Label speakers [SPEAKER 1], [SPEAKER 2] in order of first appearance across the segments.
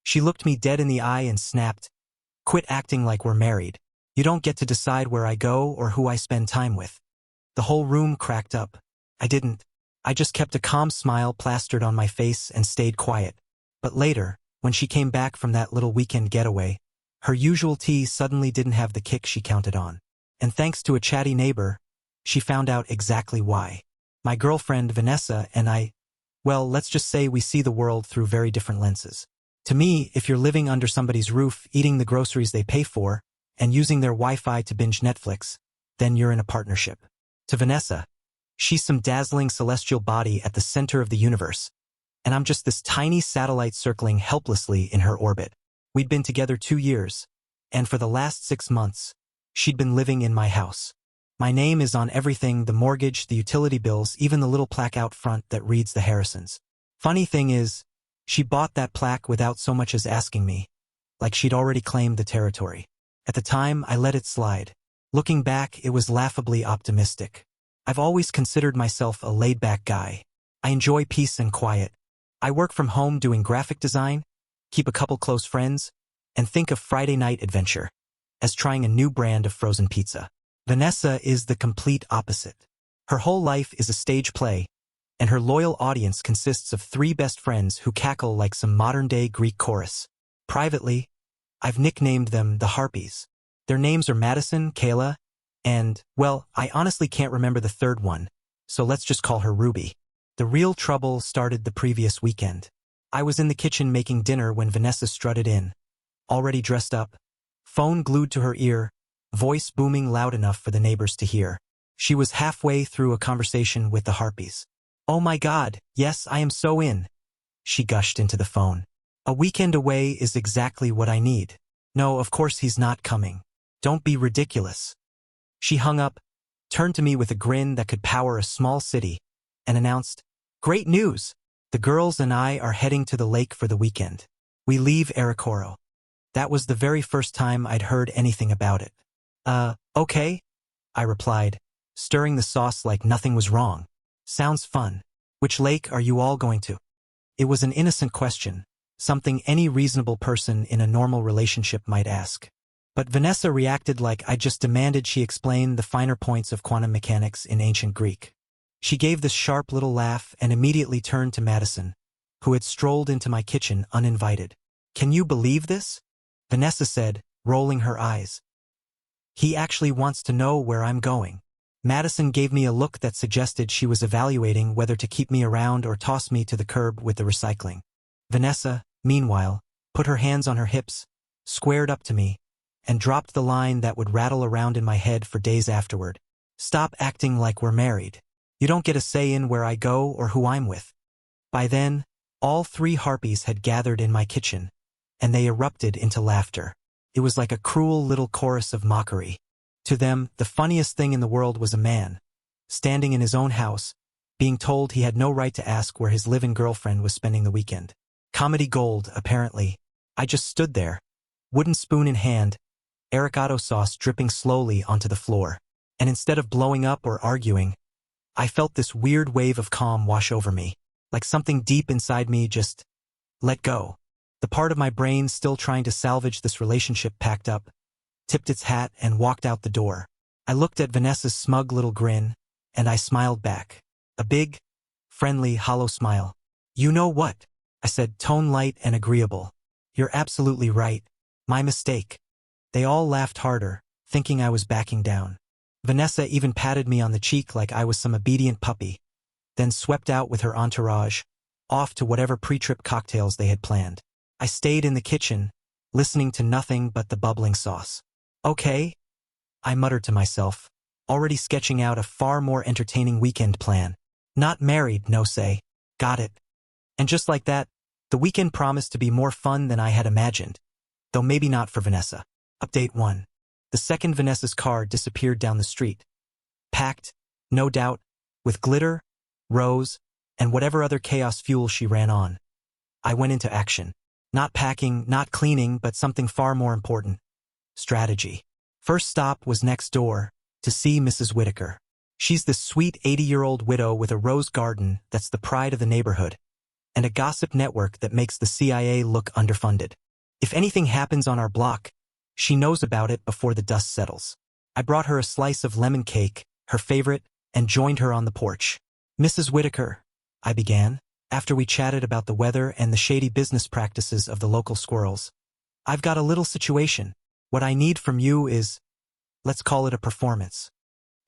[SPEAKER 1] She looked me dead in the eye and snapped, "Quit acting like we're married. You don't get to decide where I go or who I spend time with." The whole room cracked up. I didn't. I just kept a calm smile plastered on my face and stayed quiet. But later, when she came back from that little weekend getaway, her usual tea suddenly didn't have the kick she counted on. And thanks to a chatty neighbor, she found out exactly why. My girlfriend, Vanessa, and I, well, let's just say we see the world through very different lenses. To me, if you're living under somebody's roof, eating the groceries they pay for, and using their Wi-Fi to binge Netflix, then you're in a partnership. To Vanessa, she's some dazzling celestial body at the center of the universe, and I'm just this tiny satellite circling helplessly in her orbit. We'd been together 2 years, and for the last 6 months, she'd been living in my house. My name is on everything, the mortgage, the utility bills, even the little plaque out front that reads the Harrisons. Funny thing is, she bought that plaque without so much as asking me, like she'd already claimed the territory. At the time, I let it slide. Looking back, it was laughably optimistic. I've always considered myself a laid-back guy. I enjoy peace and quiet. I work from home doing graphic design, keep a couple close friends, and think of Friday night adventure as trying a new brand of frozen pizza. Vanessa is the complete opposite. Her whole life is a stage play, and her loyal audience consists of 3 best friends who cackle like some modern-day Greek chorus. Privately, I've nicknamed them the Harpies. Their names are Madison, Kayla, and, well, I honestly can't remember the third one, so let's just call her Ruby. The real trouble started the previous weekend. I was in the kitchen making dinner when Vanessa strutted in, already dressed up, phone glued to her ear, voice booming loud enough for the neighbors to hear. She was halfway through a conversation with the Harpies. "Oh my God, yes, I am so in," she gushed into the phone. "A weekend away is exactly what I need. No, of course he's not coming. Don't be ridiculous." She hung up, turned to me with a grin that could power a small city, and announced, "Great news! The girls and I are heading to the lake for the weekend. We leave Aracoro." That was the very first time I'd heard anything about it. Okay," I replied, stirring the sauce like nothing was wrong. "Sounds fun. Which lake are you all going to?" It was an innocent question, something any reasonable person in a normal relationship might ask. But Vanessa reacted like I just demanded she explain the finer points of quantum mechanics in ancient Greek. She gave this sharp little laugh and immediately turned to Madison, who had strolled into my kitchen uninvited. "Can you believe this?" Vanessa said, rolling her eyes. "He actually wants to know where I'm going." Madison gave me a look that suggested she was evaluating whether to keep me around or toss me to the curb with the recycling. Vanessa, meanwhile, put her hands on her hips, squared up to me, and dropped the line that would rattle around in my head for days afterward. "Stop acting like we're married. You don't get a say in where I go or who I'm with." By then, all 3 Harpies had gathered in my kitchen, and they erupted into laughter. It was like a cruel little chorus of mockery. To them, the funniest thing in the world was a man, standing in his own house, being told he had no right to ask where his live-in girlfriend was spending the weekend. Comedy gold, apparently. I just stood there, wooden spoon in hand, avocado sauce dripping slowly onto the floor. And instead of blowing up or arguing, I felt this weird wave of calm wash over me, like something deep inside me just let go. The part of my brain still trying to salvage this relationship packed up, tipped its hat, and walked out the door. I looked at Vanessa's smug little grin, and I smiled back. A big, friendly, hollow smile. "You know what?" I said, tone light and agreeable. "You're absolutely right. My mistake." They all laughed harder, thinking I was backing down. Vanessa even patted me on the cheek like I was some obedient puppy, then swept out with her entourage, off to whatever pre-trip cocktails they had planned. I stayed in the kitchen, listening to nothing but the bubbling sauce. "Okay," I muttered to myself, already sketching out a far more entertaining weekend plan. "Not married, no say. Got it." And just like that, the weekend promised to be more fun than I had imagined, though maybe not for Vanessa. Update 1. The second Vanessa's car disappeared down the street. Packed, no doubt, with glitter, rose, and whatever other chaos fuel she ran on. I went into action. Not packing, not cleaning, but something far more important. Strategy. First stop was next door, to see Mrs. Whitaker. She's this sweet 80-year-old widow with a rose garden that's the pride of the neighborhood. and a gossip network that makes the CIA look underfunded. If anything happens on our block, she knows about it before the dust settles. I brought her a slice of lemon cake, her favorite, and joined her on the porch. "Mrs. Whitaker," I began, after we chatted about the weather and the shady business practices of the local squirrels. "I've got a little situation. What I need from you is, let's call it a performance."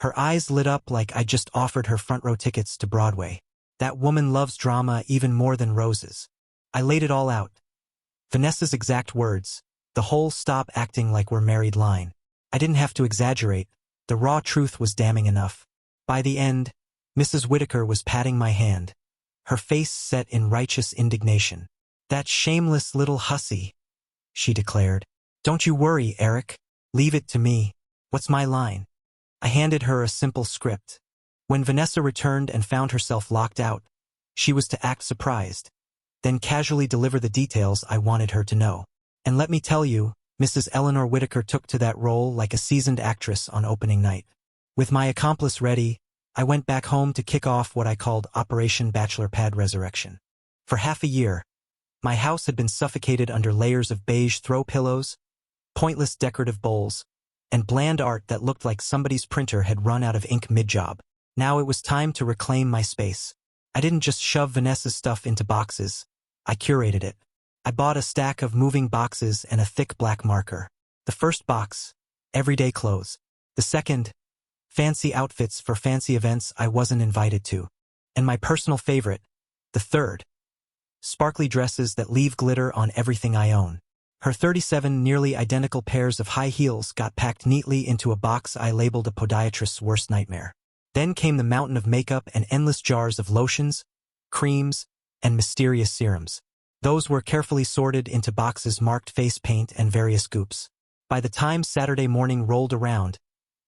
[SPEAKER 1] Her eyes lit up like I just offered her front row tickets to Broadway. That woman loves drama even more than roses. I laid it all out. Vanessa's exact words, the whole "stop acting like we're married" line. I didn't have to exaggerate. The raw truth was damning enough. By the end, Mrs. Whitaker was patting my hand, her face set in righteous indignation. "That shameless little hussy," she declared. "Don't you worry, Eric. Leave it to me. What's my line?" I handed her a simple script. When Vanessa returned and found herself locked out, she was to act surprised, then casually deliver the details I wanted her to know. And let me tell you, Mrs. Eleanor Whitaker took to that role like a seasoned actress on opening night. With my accomplice ready, I went back home to kick off what I called Operation Bachelor Pad Resurrection. For half a year, my house had been suffocated under layers of beige throw pillows, pointless decorative bowls, and bland art that looked like somebody's printer had run out of ink mid-job. Now it was time to reclaim my space. I didn't just shove Vanessa's stuff into boxes. I curated it. I bought a stack of moving boxes and a thick black marker. The first box, everyday clothes. The second, fancy outfits for fancy events I wasn't invited to. And my personal favorite, the third, sparkly dresses that leave glitter on everything I own. Her 37 nearly identical pairs of high heels got packed neatly into a box I labeled a podiatrist's worst nightmare. Then came the mountain of makeup and endless jars of lotions, creams, and mysterious serums. Those were carefully sorted into boxes marked face paint and various scoops. By the time Saturday morning rolled around,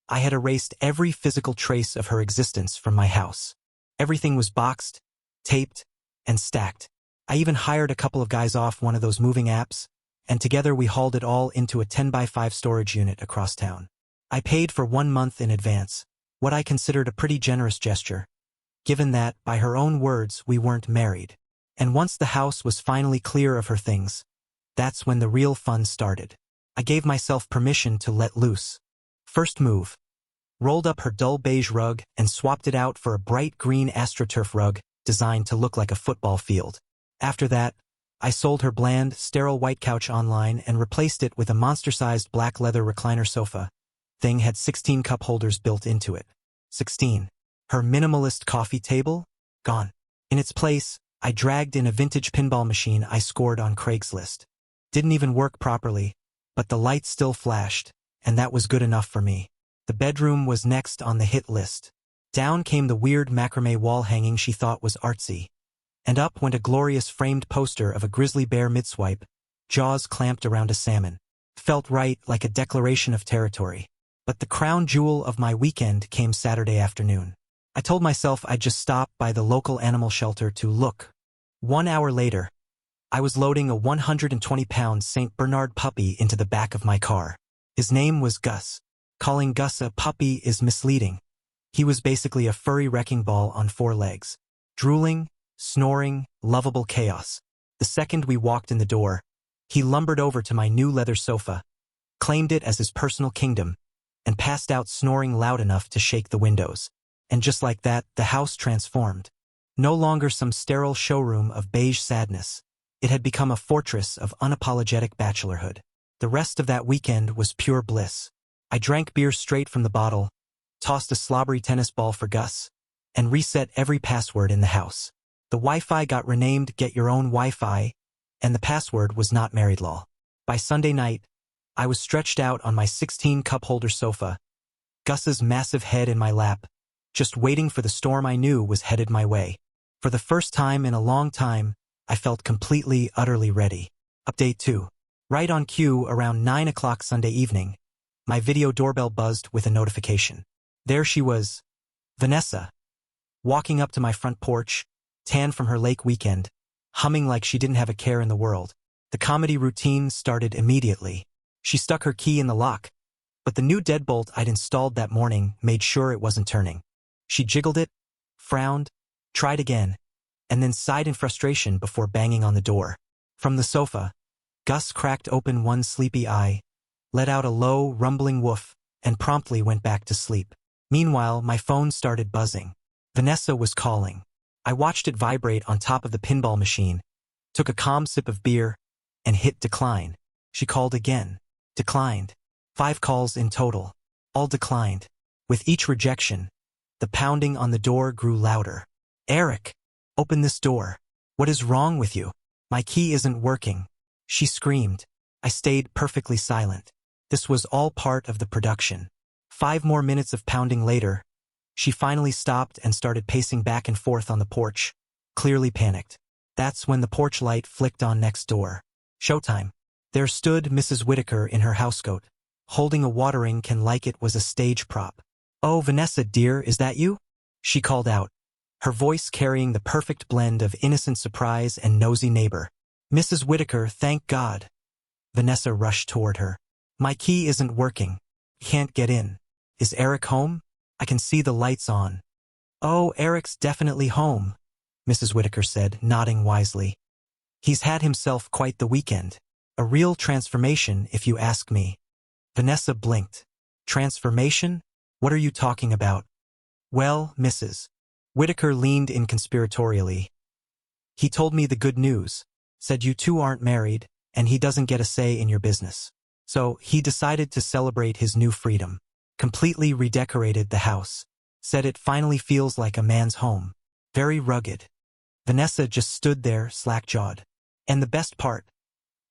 [SPEAKER 1] I had erased every physical trace of her existence from my house. Everything was boxed, taped, and stacked. I even hired a couple of guys off one of those moving apps, and together we hauled it all into a 10x5 storage unit across town. I paid for 1 month in advance, what I considered a pretty generous gesture, given that, by her own words, we weren't married. And once the house was finally clear of her things, that's when the real fun started. I gave myself permission to let loose. First move. Rolled up her dull beige rug and swapped it out for a bright green AstroTurf rug designed to look like a football field. After that, I sold her bland, sterile white couch online and replaced it with a monster-sized black leather recliner sofa. Thing had 16 cup holders built into it. 16. Her minimalist coffee table? Gone. In its place, I dragged in a vintage pinball machine I scored on Craigslist. Didn't even work properly, but the light still flashed, and that was good enough for me. The bedroom was next on the hit list. Down came the weird macrame wall hanging she thought was artsy. And up went a glorious framed poster of a grizzly bear midswipe, jaws clamped around a salmon. Felt right, like a declaration of territory. But the crown jewel of my weekend came Saturday afternoon. I told myself I'd just stop by the local animal shelter to look. 1 hour later, I was loading a 120-pound St. Bernard puppy into the back of my car. His name was Gus. Calling Gus a puppy is misleading. He was basically a furry wrecking ball on 4 legs. Drooling, snoring, lovable chaos. The second we walked in the door, he lumbered over to my new leather sofa, claimed it as his personal kingdom, and passed out snoring loud enough to shake the windows. And just like that, the house transformed. No longer some sterile showroom of beige sadness. It had become a fortress of unapologetic bachelorhood. The rest of that weekend was pure bliss. I drank beer straight from the bottle, tossed a slobbery tennis ball for Gus, and reset every password in the house. The Wi-Fi got renamed Get Your Own Wi-Fi, and the password was not married law. By Sunday night, I was stretched out on my 16-cup holder sofa, Gus's massive head in my lap, just waiting for the storm I knew was headed my way. For the first time in a long time, I felt completely, utterly ready. Update 2. Right on cue, around 9 o'clock Sunday evening, my video doorbell buzzed with a notification. There she was, Vanessa, walking up to my front porch, tan from her lake weekend, humming like she didn't have a care in the world. The comedy routine started immediately. She stuck her key in the lock, but the new deadbolt I'd installed that morning made sure it wasn't turning. She jiggled it, frowned, tried again, and then sighed in frustration before banging on the door. From the sofa, Gus cracked open one sleepy eye, let out a low, rumbling woof, and promptly went back to sleep. Meanwhile, my phone started buzzing. Vanessa was calling. I watched it vibrate on top of the pinball machine, took a calm sip of beer, and hit decline. She called again. Declined. 5 calls in total. All declined. With each rejection, the pounding on the door grew louder. Eric, open this door. What is wrong with you? My key isn't working. She screamed. I stayed perfectly silent. This was all part of the production. 5 more minutes of pounding later, she finally stopped and started pacing back and forth on the porch, clearly panicked. That's when the porch light flicked on next door. Showtime. There stood Mrs. Whitaker in her housecoat, holding a watering can like it was a stage prop. "Oh, Vanessa, dear, is that you?" she called out, her voice carrying the perfect blend of innocent surprise and nosy neighbor. "Mrs. Whitaker, thank God." Vanessa rushed toward her. "My key isn't working. Can't get in. Is Eric home? I can see the lights on." "Oh, Eric's definitely home," Mrs. Whitaker said, nodding wisely. "He's had himself quite the weekend. A real transformation, if you ask me." Vanessa blinked. "Transformation? What are you talking about?" "Well, Mrs. Whitaker leaned in conspiratorially. "He told me the good news, said you two aren't married, and he doesn't get a say in your business. So he decided to celebrate his new freedom. Completely redecorated the house. Said it finally feels like a man's home. Very rugged." Vanessa just stood there, slack-jawed. "And the best part,"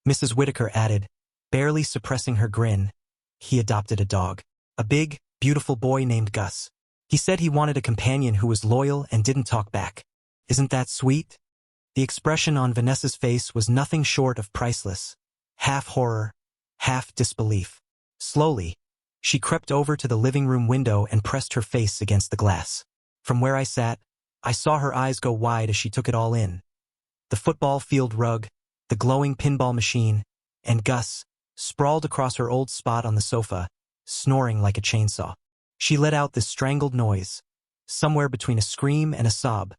[SPEAKER 1] Mrs. Whitaker added, barely suppressing her grin, "he adopted a dog. A big, beautiful boy named Gus. He said he wanted a companion who was loyal and didn't talk back. Isn't that sweet?" The expression on Vanessa's face was nothing short of priceless. Half horror, half disbelief. Slowly, she crept over to the living room window and pressed her face against the glass. From where I sat, I saw her eyes go wide as she took it all in. The football field rug, the glowing pinball machine, and Gus, sprawled across her old spot on the sofa, snoring like a chainsaw. She let out this strangled noise, somewhere between a scream and a sob,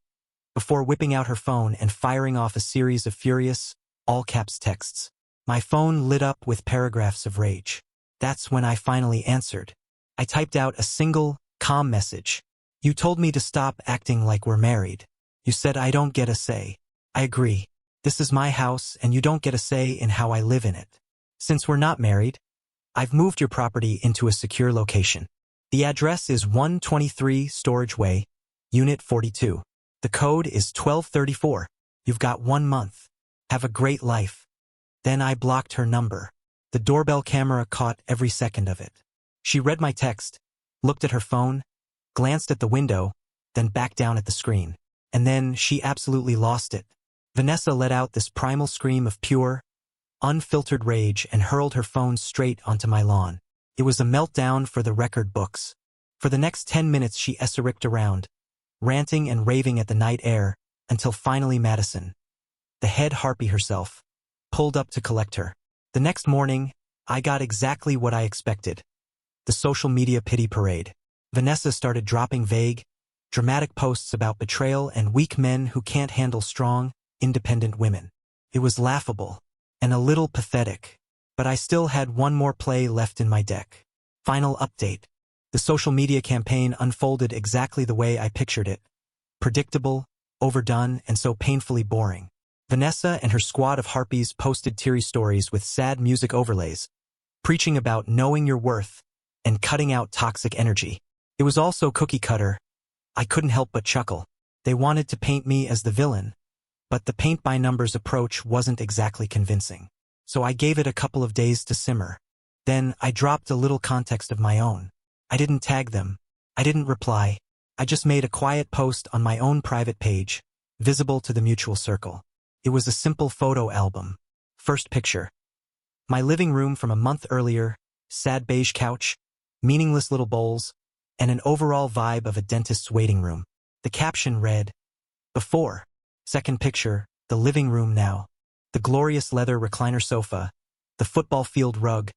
[SPEAKER 1] before whipping out her phone and firing off a series of furious, all-caps texts. My phone lit up with paragraphs of rage. That's when I finally answered. I typed out a single, calm message. "You told me to stop acting like we're married. You said I don't get a say. I agree. This is my house and you don't get a say in how I live in it. Since we're not married, I've moved your property into a secure location. The address is 123 Storage Way, Unit 42. The code is 1234. You've got 1 month. Have a great life." Then I blocked her number. The doorbell camera caught every second of it. She read my text, looked at her phone, glanced at the window, then back down at the screen. And then she absolutely lost it. Vanessa let out this primal scream of pure, unfiltered rage and hurled her phone straight onto my lawn. It was a meltdown for the record books. For the next 10 minutes she essericked around, ranting and raving at the night air, until finally Madison, the head harpy herself, pulled up to collect her. The next morning, I got exactly what I expected. The social media pity parade. Vanessa started dropping vague, dramatic posts about betrayal and weak men who can't handle strong, independent women. It was laughable, and a little pathetic, but I still had one more play left in my deck. Final update. The social media campaign unfolded exactly the way I pictured it. Predictable, overdone, and so painfully boring. Vanessa and her squad of harpies posted teary stories with sad music overlays, preaching about knowing your worth and cutting out toxic energy. It was all so cookie-cutter. I couldn't help but chuckle. They wanted to paint me as the villain, but the paint-by-numbers approach wasn't exactly convincing. So I gave it a couple of days to simmer. Then I dropped a little context of my own. I didn't tag them. I didn't reply. I just made a quiet post on my own private page, visible to the mutual circle. It was a simple photo album. First picture. My living room from a month earlier, sad beige couch, meaningless little bowls, and an overall vibe of a dentist's waiting room. The caption read, "Before." Second picture, the living room now. The glorious leather recliner sofa, the football field rug,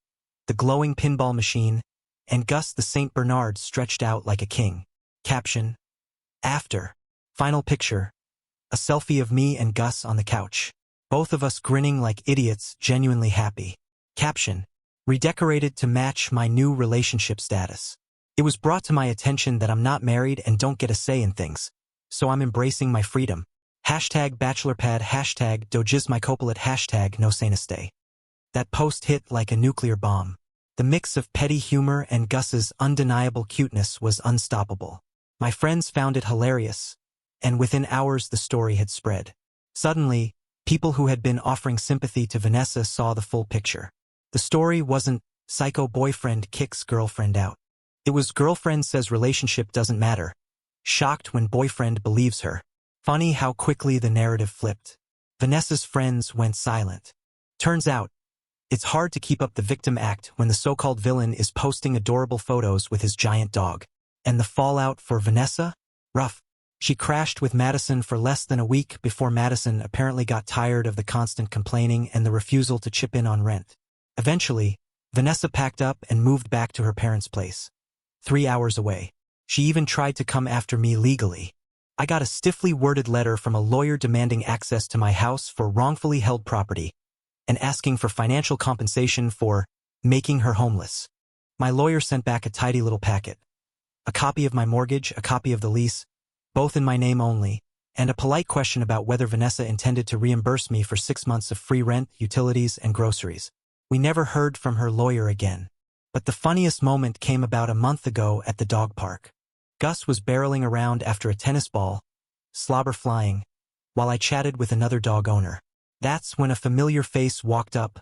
[SPEAKER 1] the glowing pinball machine, and Gus the St. Bernard stretched out like a king. Caption, "After." Final picture, A selfie of me and Gus on the couch. Both of us grinning like idiots, genuinely happy. Caption: redecorated to match my new relationship status. It was brought to my attention that I'm not married and don't get a say in things, so I'm embracing my freedom. Hashtag bachelorpad, hashtag dojizmycopalet, hashtag no sanestay. That post hit like a nuclear bomb. The mix of petty humor and Gus's undeniable cuteness was unstoppable. My friends found it hilarious, and within hours the story had spread. Suddenly, people who had been offering sympathy to Vanessa saw the full picture. The story wasn't psycho boyfriend kicks girlfriend out. It was girlfriend says relationship doesn't matter. Shocked when boyfriend believes her. Funny how quickly the narrative flipped. Vanessa's friends went silent. Turns out, it's hard to keep up the victim act when the so-called villain is posting adorable photos with his giant dog. And the fallout for Vanessa? Rough. She crashed with Madison for less than a week before Madison apparently got tired of the constant complaining and the refusal to chip in on rent. Eventually, Vanessa packed up and moved back to her parents' place. 3 hours away. She even tried to come after me legally. I got a stiffly worded letter from a lawyer demanding access to my house for wrongfully held property and asking for financial compensation for making her homeless. My lawyer sent back a tidy little packet. A copy of my mortgage, a copy of the lease, both in my name only, and a polite question about whether Vanessa intended to reimburse me for 6 months of free rent, utilities, and groceries. We never heard from her lawyer again. But the funniest moment came about a month ago at the dog park. Gus was barreling around after a tennis ball, slobber flying, while I chatted with another dog owner. That's when a familiar face walked up,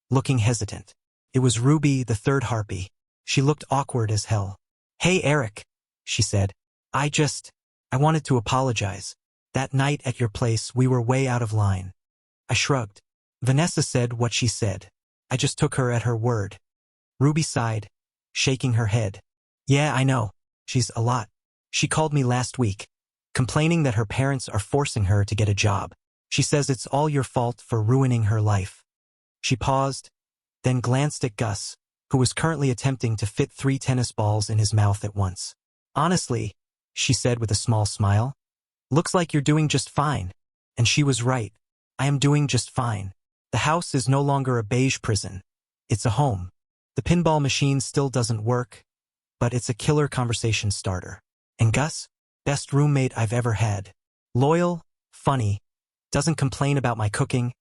[SPEAKER 1] looking hesitant. It was Ruby, the third harpy. She looked awkward as hell. "Hey, Eric," she said. I wanted to apologize. That night at your place, we were way out of line." I shrugged. Vanessa said what she said. I just took her at her word. Ruby sighed, shaking her head. "Yeah, I know. She's a lot. She called me last week, complaining that her parents are forcing her to get a job. She says it's all your fault for ruining her life." She paused, then glanced at Gus, who was currently attempting to fit 3 tennis balls in his mouth at once. "Honestly," she said with a small smile, "looks like you're doing just fine." And she was right. I am doing just fine. The house is no longer a beige prison. It's a home. The pinball machine still doesn't work, but it's a killer conversation starter. And Gus? Best roommate I've ever had. Loyal, funny, doesn't complain about my cooking,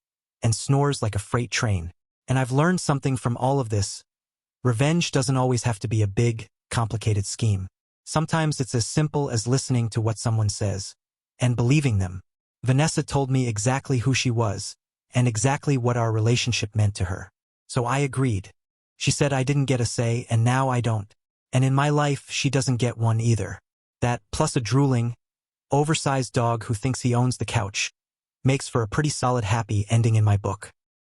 [SPEAKER 1] and snores like a freight train. And I've learned something from all of this. Revenge doesn't always have to be a big, complicated scheme. Sometimes it's as simple as listening to what someone says and believing them. Vanessa told me exactly who she was and exactly what our relationship meant to her. So I agreed. She said I didn't get a say, and now I don't. And in my life, she doesn't get one either. That, plus a drooling, oversized dog who thinks he owns the couch, makes for a pretty solid happy ending in my book.